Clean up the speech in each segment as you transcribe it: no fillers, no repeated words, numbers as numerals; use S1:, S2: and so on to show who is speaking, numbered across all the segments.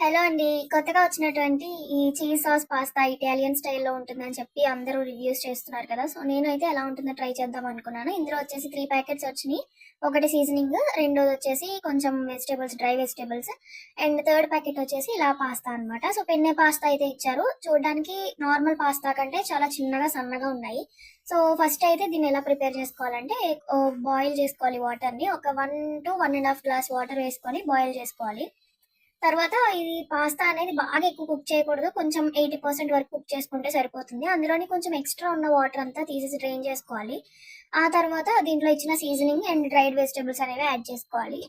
S1: Hello అండి. కొత్తగా వచ్చినటువంటి ఈ చీజ్ సాస్ పాస్తా ఇటాలియన్ స్టైల్‌లో ఉంటుందని చెప్పి అందరూ రివ్యూస్ చేస్తున్నారు కదా! సో, నేనైతే ఎలా ఉంటుందో ట్రై చేద్దాం అనుకున్నాను. ఇందులో వచ్చేసి 3 ప్యాకెట్స్ వచ్చినియి. ఒకటి సీజనింగ్, రెండోదొచ్చేసి కొంచెం vegetables, dry vegetables and third packet వచ్చేసి ఇలా పాస్తా అనమాట. సో, పెన్నె పాస్తా అయితే ఇచ్చారు. చూడడానికి నార్మల్ పాస్తా కంటే చాలా చిన్నగా, సన్నగా ఉన్నాయి. సో, ఫస్ట్ అయితే దీన్ని ఎలా ప్రిపేర్ చేసుకోవాలంటే బాయిల్ చేసుకోవాలి వాటర్‌ని. ఒక 1-1 ½ గ్లాస్ వాటర్ వేసుకొని బాయిల్ చేసుకోవాలి. తర్వాత ఇది పాస్తా అనేది బాగా ఎక్కువ కుక్ చేయకూడదు. కొంచెం 80% వరకు కుక్ చేసుకుంటే సరిపోతుంది. అందులోని కొంచెం ఎక్స్‌ట్రా ఉన్న వాటర్ అంతా తీసేసి డ్రైన్ చేసుకోవాలి. ఆ తర్వాత దీంట్లో ఇచ్చిన సీజనింగ్ అండ్ డ్రైడ్ వెజిటబుల్స్ అనేవి యాడ్ చేసుకోవాలి.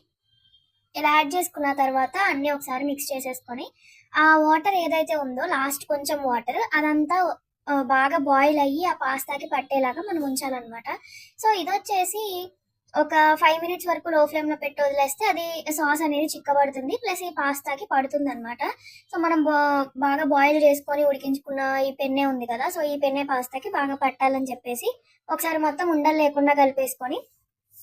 S1: ఇలా యాడ్ చేసుకున్న తర్వాత అన్నీ ఒకసారి మిక్స్ చేసేసుకొని, ఆ వాటర్ ఏదైతే ఉందో లాస్ట్ కొంచెం వాటర్ అదంతా బాగా బాయిల్ అయ్యి ఆ పాస్తాకి పట్టేలాగా మనం ఉంచాలనమాట. సో, ఇదొచ్చేసి ఒక 5 మినిట్స్ వరకు లో ఫ్లేమ్‌లో పెట్టి వదిలేస్తే అది సాస్ అనేది చిక్కబడుతుంది. ప్లస్ ఈ పాస్తాకి పడుతుందనమాట. సో, మనం బాగా బాయిల్ చేసుకొని ఉడికించుకున్న ఈ పెన్నె ఉంది కదా! సో, ఈ పెన్నె పాస్తాకి బాగా పట్టాలని చెప్పేసి ఒకసారి మొత్తం ఉండలు లేకుండా కలిపేసుకొని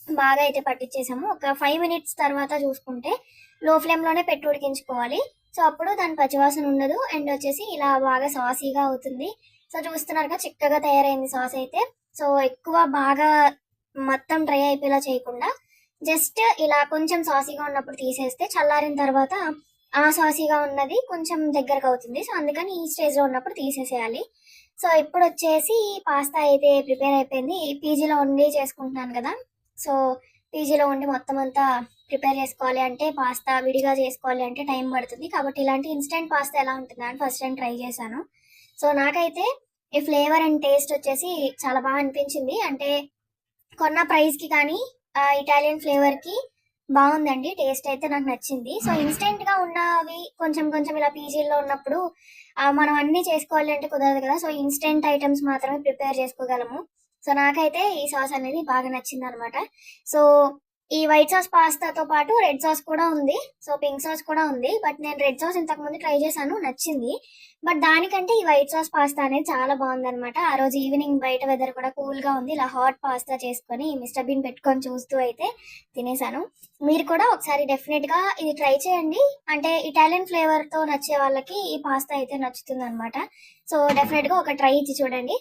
S1: బాగా అయితే పట్టించేసాము. ఒక 5 మినిట్స్ తర్వాత చూసుకుంటే లో ఫ్లేమ్‌లోనే పెట్టి ఉడికించుకోవాలి. సో, అప్పుడు దాని పచ్చివాసన ఉండదు. అండ్ వచ్చేసి ఇలా బాగా సాసీగా అవుతుంది. సో, చూస్తున్నారుగా చిక్కగా తయారైంది సాస్ అయితే. సో, ఎక్కువ బాగా మొత్తం డ్రై అయిపోయేలా చేయకుండా జస్ట్ ఇలా కొంచెం సాసీగా ఉన్నప్పుడు తీసేస్తే చల్లారిన తర్వాత ఆ సాసీగా ఉన్నది కొంచెం దగ్గరకవుతుంది. సో, అందుకని ఈ స్టేజ్‌లో ఉన్నప్పుడు తీసేసేయాలి. సో, ఇప్పుడొచ్చేసి పాస్తా అయితే ప్రిపేర్ అయిపోయింది. పీజీలో ఉండి చేసుకుంటున్నాను కదా! సో, పీజీలో ఉండి మొత్తం అంతా ప్రిపేర్ చేసుకోవాలి అంటే పాస్తా విడిగా చేసుకోవాలి అంటే టైం పడుతుంది. కాబట్టి ఇలాంటి ఇన్‌స్టంట్ పాస్తా ఎలా ఉంటుందా అని ఫస్ట్ టైమ్ ట్రై చేశాను. సో, నాకైతే ఈ ఫ్లేవర్ అండ్ టేస్ట్ వచ్చేసి చాలా బాగా అనిపించింది. అంటే కొన్న ప్రైస్‌కి కానీ ఇటాలియన్ ఫ్లేవర్‌కి బావుందండి. టేస్ట్ అయితే నాకు నచ్చింది. సో, ఇన్‌స్టంట్‌గా ఉన్నవి కొంచెం కొంచెం ఇలా పీజీల్లో ఉన్నప్పుడు మనం అన్నీ చేసుకోవాలి అంటే కుదరదు కదా! సో, ఇన్‌స్టంట్ ఐటెమ్స్ మాత్రమే ప్రిపేర్ చేసుకోగలము. సో, నాకైతే ఈ సాస్ అనేది బాగా నచ్చిందనమాట. సో, ఈ వైట్ సాస్ పాస్తాతో పాటు రెడ్ సాస్ కూడా ఉంది. సో, పింక్ సాస్ కూడా ఉంది. బట్ నేను రెడ్ సాస్ ఇంతకుముందు ట్రై చేశాను. నచ్చింది. బట్ దానికంటే ఈ వైట్ సాస్ పాస్తా అనేది చాలా బాగుందనమాట. ఆ రోజు ఈవినింగ్ బయట వెదర్ కూడా కూల్‌గా ఉంది. ఇలా హాట్ పాస్తా చేసుకొని మిస్టర్ బీన్ పెట్టుకొని చూస్తూ అయితే తినేసాను. మీరు కూడా ఒకసారి డెఫినెట్‌గా ఇది ట్రై చేయండి. అంటే ఇటాలియన్ ఫ్లేవర్‌తో నచ్చే వాళ్ళకి ఈ పాస్తా అయితే నచ్చుతుందనమాట. సో, డెఫినెట్‌గా ఒక ట్రై ఇచ్చి చూడండి.